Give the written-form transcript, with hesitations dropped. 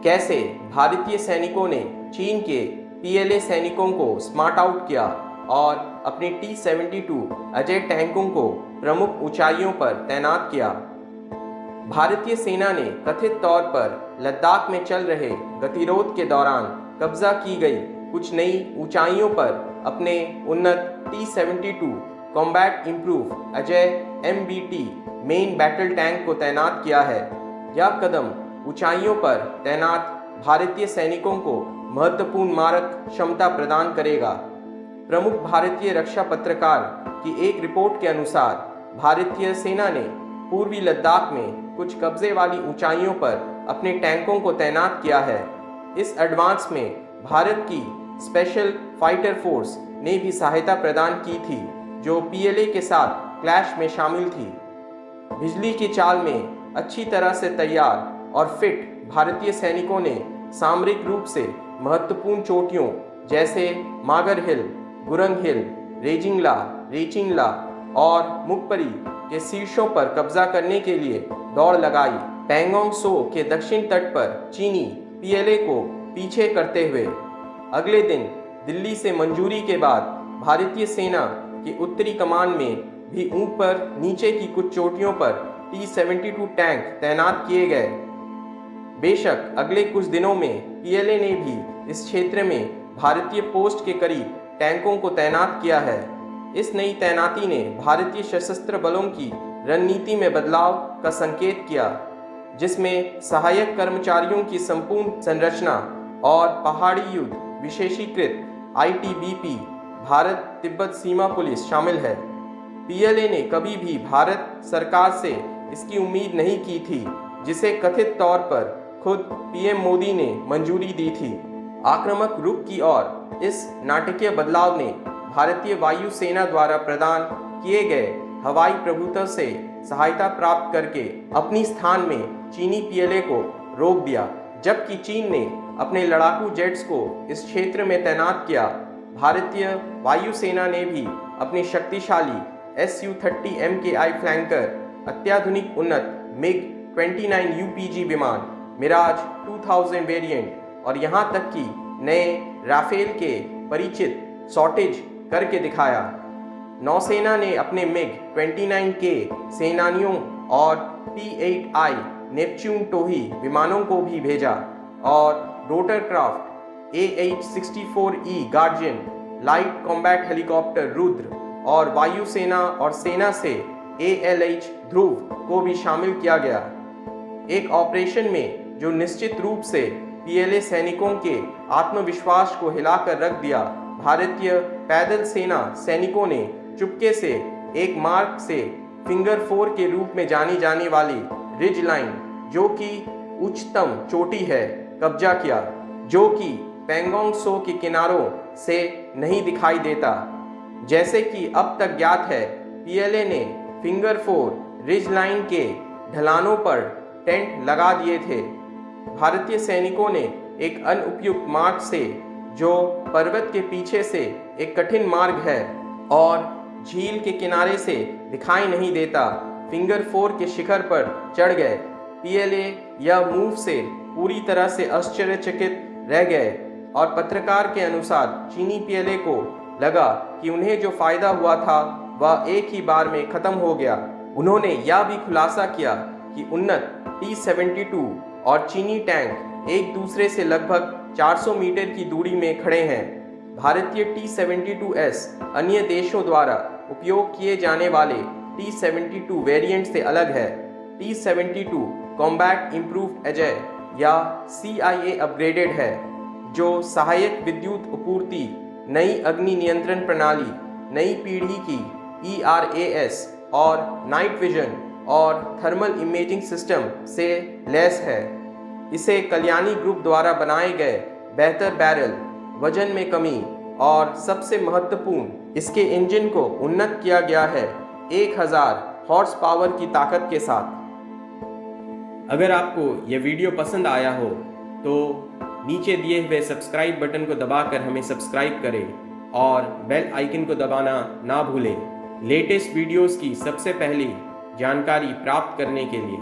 कैसे भारतीय सैनिकों ने चीन के पीएलए सैनिकों को स्मार्ट आउट किया और अपने T-72 अजय टैंकों को प्रमुख ऊंचाइयों पर तैनात किया। भारतीय सेना ने कथित तौर पर लद्दाख में चल रहे गतिरोध के दौरान कब्जा की गई कुछ नई ऊंचाइयों पर अपने उन्नत T-72 combat improve Ajay MBT main battle tank को तैनात किया है। यह कदम ऊंचाइयों पर तैनात भारतीय सैनिकों को महत्वपूर्ण मारक क्षमता प्रदान करेगा। प्रमुख भारतीय रक्षा पत्रकार की एक रिपोर्ट के अनुसार भारतीय सेना ने पूर्वी लद्दाख में कुछ कब्जे वाली ऊंचाइयों पर अपने टैंकों को तैनात किया है। इस एडवांस में भारत की स्पेशल फाइटर फोर्स ने भी सहायता प्रदान की थी, जो पीएलए के साथ क्लैश में शामिल थी। बिजली की चाल में अच्छी तरह से तैयार और फिट भारतीय सैनिकों ने सामरिक रूप से महत्वपूर्ण चोटियों जैसे मागर हिल, गुरंग हिल, रेचिंगला और मुकपरी के शीर्षों पर कब्जा करने के लिए दौड़ लगाई। पैंगोंग सो के दक्षिण तट पर चीनी पीएलए को पीछे करते हुए अगले दिन दिल्ली से मंजूरी के बाद भारतीय सेना की उत्तरी कमान में भी ऊपर नीचे की कुछ चोटियों पर T-72 टैंक तैनात किए गए। बेशक अगले कुछ दिनों में पीएलए ने भी इस क्षेत्र में भारतीय पोस्ट के करीब टैंकों को तैनात किया है। इस नई तैनाती ने भारतीय सशस्त्र बलों की रणनीति में बदलाव का संकेत किया, जिसमें सहायक कर्मचारियों की संपूर्ण संरचना और पहाड़ी युद्ध विशेषीकृत ITBP भारत तिब्बत सीमा पुलिस शामिल है। पीएलए ने कभी भी भारत सरकार से इसकी उम्मीद नहीं की थी, जिसे कथित तौर पर खुद पीएम मोदी ने मंजूरी दी थी। आक्रामक रुख की ओर इस नाटकीय बदलाव ने भारतीय वायु सेना द्वारा प्रदान किए गए हवाई प्रभुत्व से सहायता प्राप्त करके अपनी स्थान में चीनी पीएलए को रोक दिया। जबकि चीन ने अपने लड़ाकू जेट्स को इस क्षेत्र में तैनात किया, भारतीय वायु सेना ने भी अपनी शक्तिशाली Su-30 MKI फ्लैंकर, अत्याधुनिक उन्नत MiG-29 UPG विमान, मिराज 2000 वेरिएंट और यहाँ तक कि नए राफेल के परिचित शॉर्टेज करके दिखाया। नौसेना ने अपने MiG-29K सेनानियों और P-8I नेपच्यून टोही विमानों को भी भेजा और rotorcraft AH-64E guardian, light combat helicopter Rudra और वायुसेना और सेना से ALH ध्रुव को भी शामिल किया गया। एक ऑपरेशन में जो निश्चित रूप से पीएलए सैनिकों के आत्मविश्वास को हिलाकर रख दिया, भारतीय पैदल सेना सैनिकों ने चुपके से एक मार्क से फिंगर 4 के रूप में जानी जाने वाली रिज लाइन, जो कि उच्चतम चोटी है, कब्जा किया, जो कि पैंगोंग सो के किनारों से नहीं दिखाई देता। जैसे कि अब तक ज्ञात है, पीएलए ने फिंगर 4 रिज लाइन के ढलानों पर टेंट लगा दिए थे। भारतीय सैनिकों ने एक अनुपयुक्त मार्ग से, जो पर्वत के पीछे से एक कठिन मार्ग है और झील के किनारे से दिखाई नहीं देता, फिंगर 4 के शिखर पर चढ़ गए। पीएलए यह मूव से पूरी तरह से आश्चर्यचकित रह गए और पत्रकार के अनुसार चीनी पीएलए को लगा कि उन्हें जो फायदा हुआ था वह एक ही बार में खत्म हो गया। उन्होंने यह भी खुलासा किया कि उन्नत T-72 और चीनी टैंक एक दूसरे से लगभग 400 मीटर की दूरी में खड़े हैं। भारतीय T-72S अन्य देशों द्वारा उपयोग किए जाने वाले T-72 वेरिएंट से अलग है। T-72 कॉम्बैट इंप्रूव अजय या CIA अपग्रेडेड है, जो सहायक विद्युत आपूर्ति, नई अग्नि नियंत्रण प्रणाली, नई पीढ़ी की ERAS और नाइट विजन और थर्मल इमेजिंग सिस्टम से लैस है। इसे कल्याणी ग्रुप द्वारा बनाए गए बेहतर बैरल, वजन में कमी और सबसे महत्वपूर्ण, इसके इंजन को उन्नत किया गया है 1000 हॉर्स पावर की ताकत के साथ। अगर आपको यह वीडियो पसंद आया हो तो नीचे दिए हुए सब्सक्राइब बटन को दबाकर हमें सब्सक्राइब करें और बेल आइकन को दबाना ना भूलें लेटेस्ट वीडियोस की सबसे पहले जानकारी प्राप्त करने के लिए।